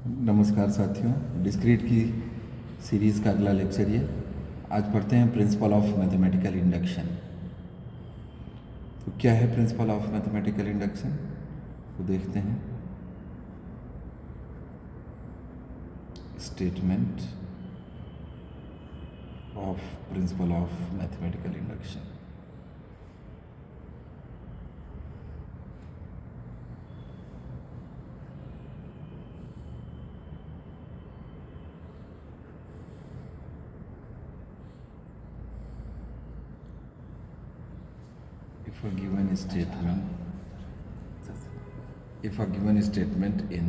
नमस्कार साथियों, डिस्क्रीट की सीरीज़ का अगला लेक्चर ये। आज पढ़ते हैं प्रिंसिपल ऑफ मैथमेटिकल इंडक्शन। तो क्या है प्रिंसिपल ऑफ मैथमेटिकल इंडक्शन, तो देखते हैं। Statement of principal of mathematical induction. If a given statement in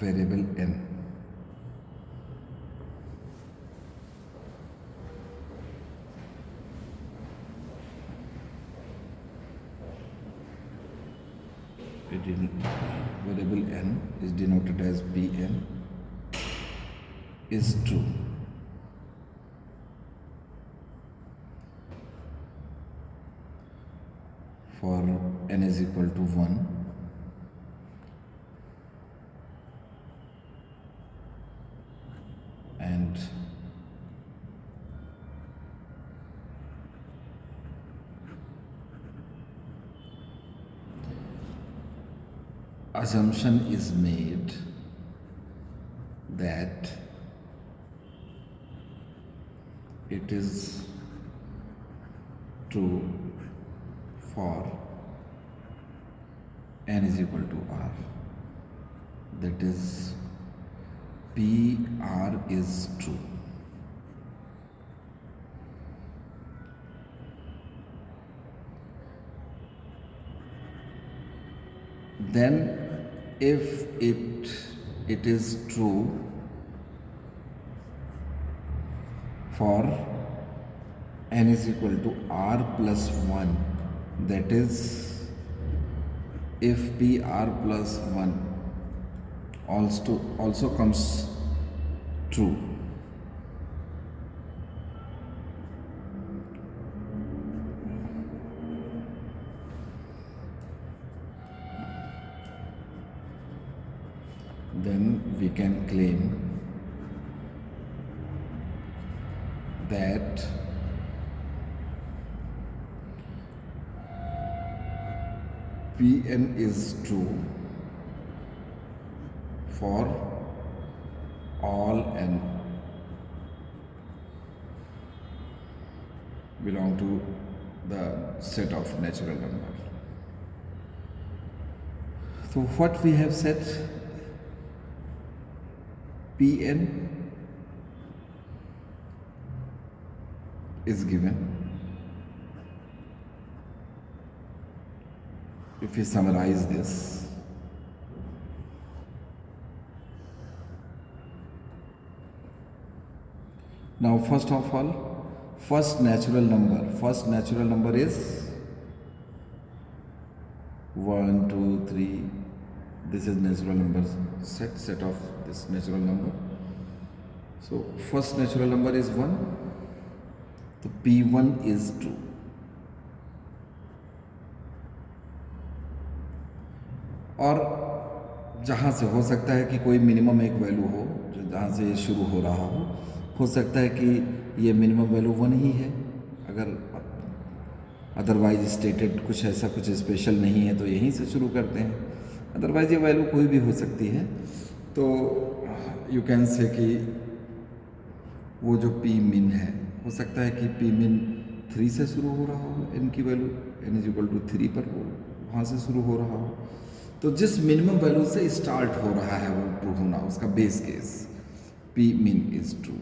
variable n variable n is denoted as Pn is true for n is equal to 1 and assumption is made that it is true for n is equal to r, that is PR is true. Then if it is true for n is equal to r plus 1, that is if PR plus 1 also comes true, then we can claim that Pn is true for all n belong to the set of natural number. So what we have said, Pn is given. If we summarize this, now first of all, first natural number is 1, 2, 3. This is natural number set of this natural number. So first natural number is 1, so P1 is true. और जहाँ से हो सकता है कि कोई minimum एक value हो, जो जहाँ से ये शुरू हो रहा हो सकता है कि ये मिनिमम वैल्यू 1 ही है। अगर अदरवाइज स्टेटेड कुछ स्पेशल नहीं है तो यहीं से शुरू करते हैं, अदरवाइज ये वैल्यू कोई भी हो सकती है। तो यू कैन से कि वो जो पी मिन है, हो सकता है कि पी मिन 3 से शुरू हो रहा हो, n की value n is equal to 3 पर वो वहाँ से शुरू हो रहा हो। तो जिस मिनिमम वैल्यू से स्टार्ट हो रहा है वो ट्रू होना, उसका बेस केस पी मिन इज ट्रू।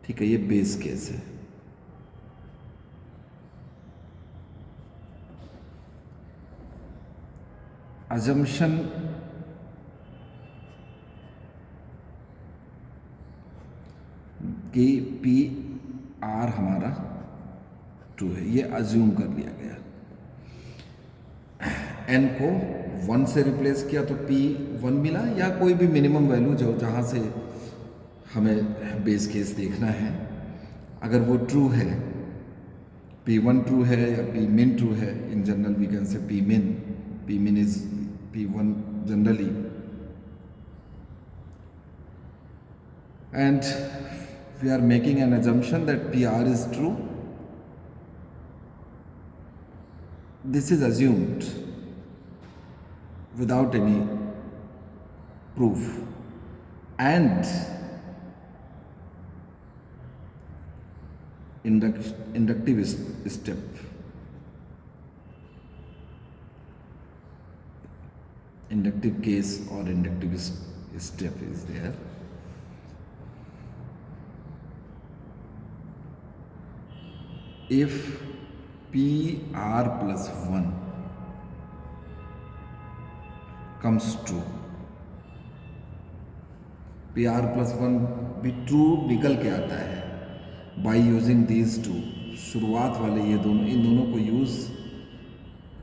ठीक है, ये बेस केस है। अजम्पशन कि पी आर हमारा ट्रू है, ये अज्यूम कर लिया गया। एन को 1 से रिप्लेस किया तो P1 मिला, या कोई भी मिनिमम वैल्यू जो जहाँ से हमें बेस केस देखना है। अगर वो ट्रू है, P1 ट्रू है या P min ट्रू है, in general we can say P min is P1 generally, and we are making an assumption that PR is true. This is assumed without any proof, and inductive step, inductive case or inductive step is there. If PR plus 1 comes true, PR plus 1 भी true निकल के आता है by using these two, शुरुआत वाले ये दोनों, इन दोनों को यूज़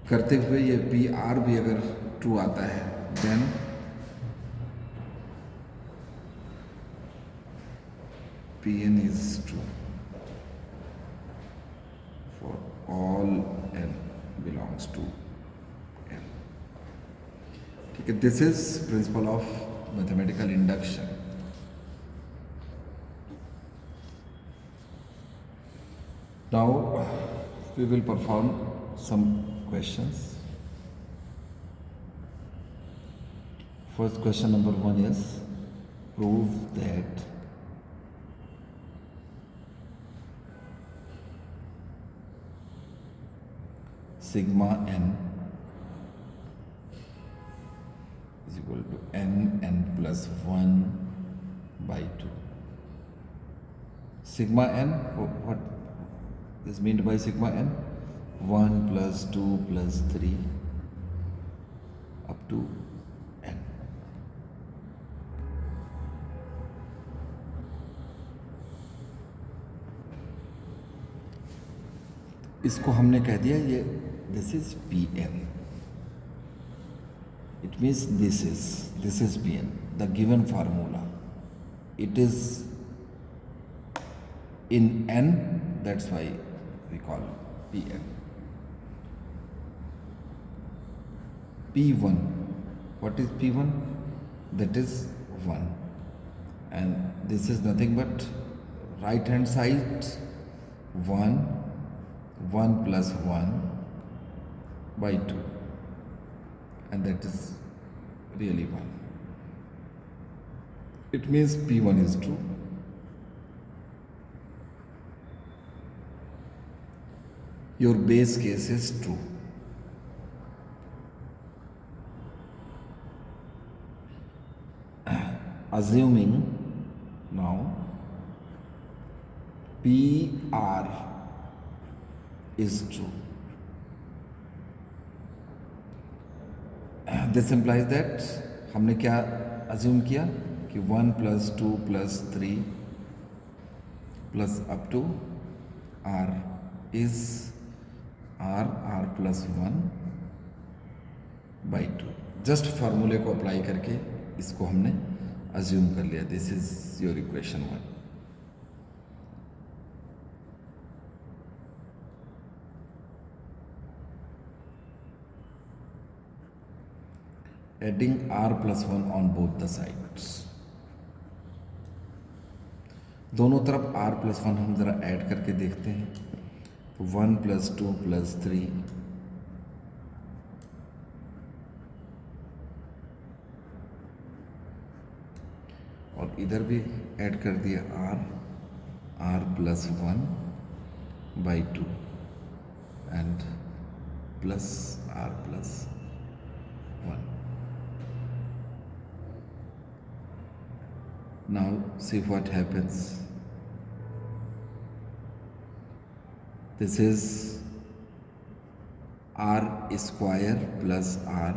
करते हुए ये PR भी अगर ट्रू आता है, then PN is true for all N belongs to N. ठीक है, this is principal of mathematical induction. Now we will perform some questions. First question number 1 is prove that sigma n is equal to n plus 1 by 2. Sigma n, what is meant by sigma n? 1 plus 2 plus 3 up to n. इसको हमने कह दिया ये this is Pn. It means this is Pn, the given formula. It is in n, that's why we call Pn. P1, what is P1? That is 1, and this is nothing but right hand side 1 plus 1 by 2, and that is really 1. It means P1 is true. Your base case is true. Assuming now PR is true, this implies that हमने क्या assume किया कि 1 plus 2 plus 3 plus up to R is R plus 1 by 2. Just फार्मूले को apply करके इसको हमने assume कर लिया. This is your equation 1. Adding R plus 1 on both the sides. दोनों तरफ R plus 1 हम ज़रा ऐड करके देखते हैं. तो 1 plus 2 plus 3 और इधर भी ऐड कर दिया R plus 1 by 2 and plus R plus 1. Now see what happens. This is R square plus R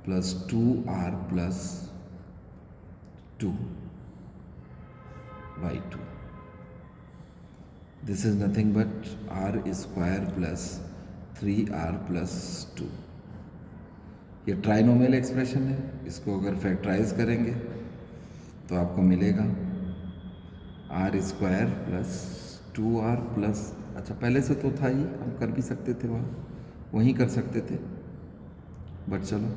plus 2R plus 2 by 2. This is nothing but R square plus 3R plus 2. ये trinomial expression है. इसको अगर factorise करेंगे तो आपको मिलेगा R square plus 2r plus, अच्छा पहले से तो था ही, हम कर भी सकते थे वहीं कर सकते थे, बट चलो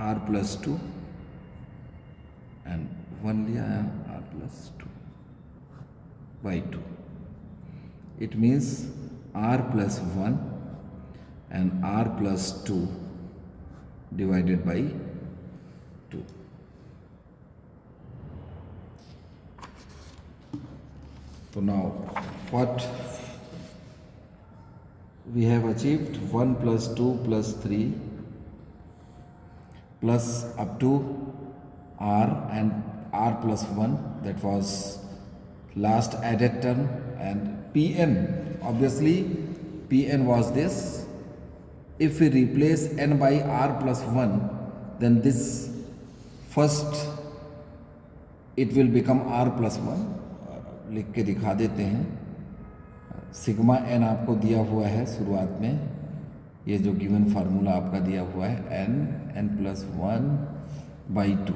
r प्लस 2 एंड 1 लिया r plus 2 by 2. It means r plus 1 and r plus 2 divided by 2. So now what we have achieved, 1 plus 2 plus 3 plus up to r and r plus 1, that was last added term, and Pn, obviously Pn was this. If we replace n by r plus 1, then this first it will become r plus 1. लिख के दिखा देते हैं. Sigma n आपको दिया हुआ है शुरुआत में, ये जो गिवन फार्मूला आपका दिया हुआ है n प्लस 1 बाई 2.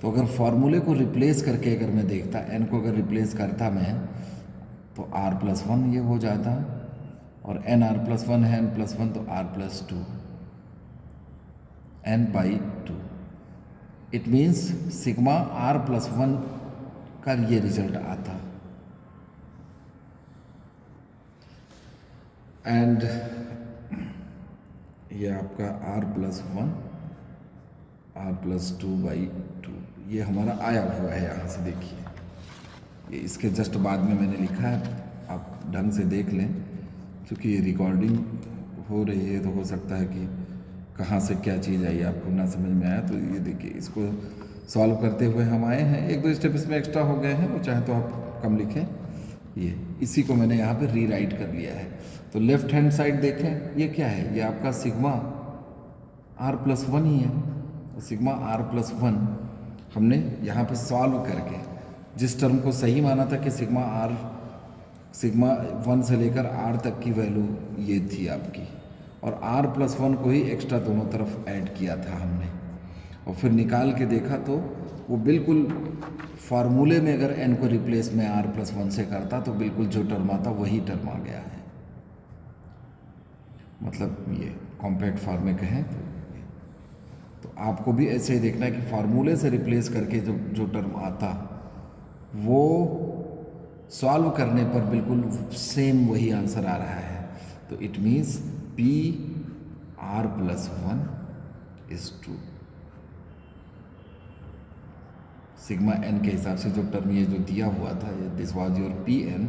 तो अगर फार्मूले को रिप्लेस करके अगर मैं देखता, n को अगर रिप्लेस करता मैं, तो r प्लस 1 ये हो जाता, और n r प्लस 1 है, n प्लस 1 तो r plus 2 n by 2. It means sigma r plus 1 का ये रिजल्ट आता. एंड ये आपका r plus 1 r plus 2 by 2 ये हमारा आया हुआ है. यहाँ से देखिए, ये इसके जस्ट बाद में मैंने लिखा है, आप ढंग से देख लें, क्योंकि ये रिकॉर्डिंग हो रही है तो हो सकता है कि कहाँ से क्या चीज़ आई आपको ना समझ में आया. तो ये देखिए, इसको सॉल्व करते हुए हम आए हैं. 1-2 स्टेप इसमें एक्स्ट्रा हो गए हैं, वो चाहे तो आप कम लिखें. ये इसी को मैंने यहाँ पे रीराइट कर लिया है. तो लेफ्ट हैंड साइड देखें, ये क्या है, ये आपका सिग्मा r प्लस 1 ही है. सिग्मा r प्लस 1 हमने यहाँ पे सॉल्व करके जिस टर्म को सही माना था कि सिग्मा 1 से लेकर r तक की वैल्यू ये थी आपकी, और r प्लस 1 को ही एक्स्ट्रा दोनों तरफ ऐड किया था हमने, और फिर निकाल के देखा तो वो बिल्कुल फार्मूले में अगर n को रिप्लेस में r प्लस 1 से करता तो बिल्कुल जो टर्म आता वही टर्म आ गया है. मतलब ये कॉम्पैक्ट फॉर्म में कहें तो आपको भी ऐसे ही देखना है कि फार्मूले से रिप्लेस करके जो टर्म आता वो सॉल्व करने पर बिल्कुल सेम वही आंसर आ रहा है. तो it means p r plus 1 is true. Sigma n के हिसाब से जो टर्म ये जो दिया हुआ था, this was your P n.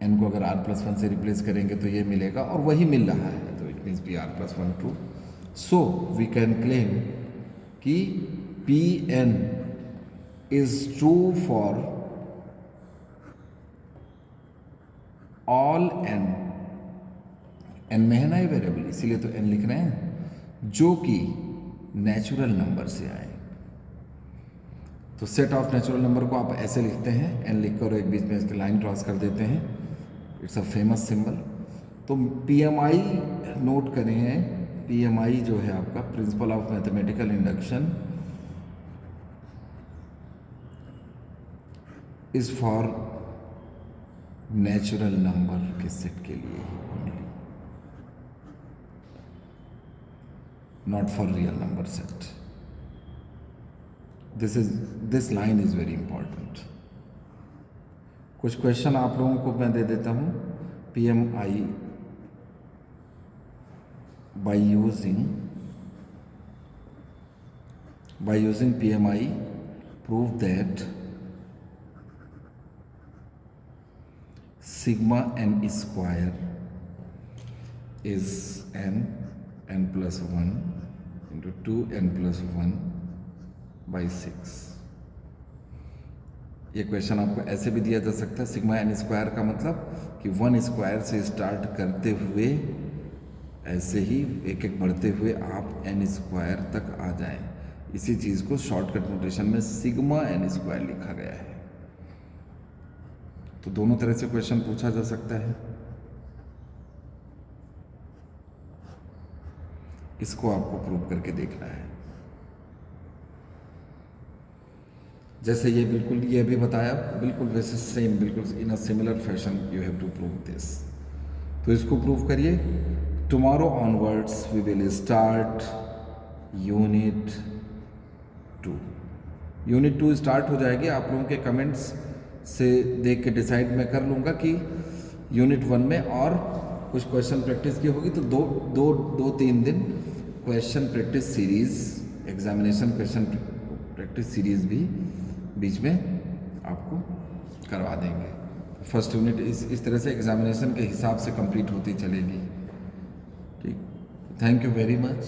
n को अगर r प्लस 1 से रिप्लेस करेंगे तो ये मिलेगा, और वही मिल रहा है. तो it means P r plus 1 true. So we can claim कि P n is true for all n. n में है ना ये वेरिएबल, इसीलिए तो n लिख रहे हैं, जो कि नेचुरल नंबर से आए. तो सेट ऑफ नेचुरल नंबर को आप ऐसे लिखते हैं, n लिखकर एक बीच में इसकी लाइन क्रॉस कर देते हैं. It's a famous symbol. तो PMI नोट करें हैं. PMI जो है आपका principle of mathematical induction is for natural number के सेट के लिए ही only, not for real number set. This line is very important. कुछ क्वेश्चन आप लोगों को मैं दे देता हूँ. PMI by using PMI prove that sigma n square is n plus 1 into 2n plus 1 by 6. ये क्वेश्चन आपको ऐसे भी दिया जा सकता है. सिग्मा n स्क्वायर का मतलब कि 1 स्क्वायर से स्टार्ट करते हुए ऐसे ही एक एक बढ़ते हुए आप n स्क्वायर तक आ जाएं. इसी चीज़ को शॉर्टकट नोटेशन में सिग्मा n स्क्वायर लिखा गया है. तो दोनों तरह से क्वेश्चन पूछा जा सकता है. इसको आपको प्रूव करके देखना है. जैसे ये बिल्कुल ये भी बताया, बिल्कुल वैसे सेम, बिल्कुल in a similar fashion you have to prove this. तो इसको प्रूव करिए। Tomorrow onwards we will start unit 2। Unit 2 start हो जाएगी। आप लोगों के कमेंट्स से देख के डिसाइड मैं कर लूँगा कि यूनिट 1 में और कुछ क्वेश्चन प्रैक्टिस की होगी, तो दो तीन दिन question practice series, examination question practice series भी बीच में आपको करवा देंगे। फर्स्ट यूनिट इस तरह से एग्जामिनेशन के हिसाब से कंप्लीट होती चलेगी। ठीक, थैंक यू वेरी मच।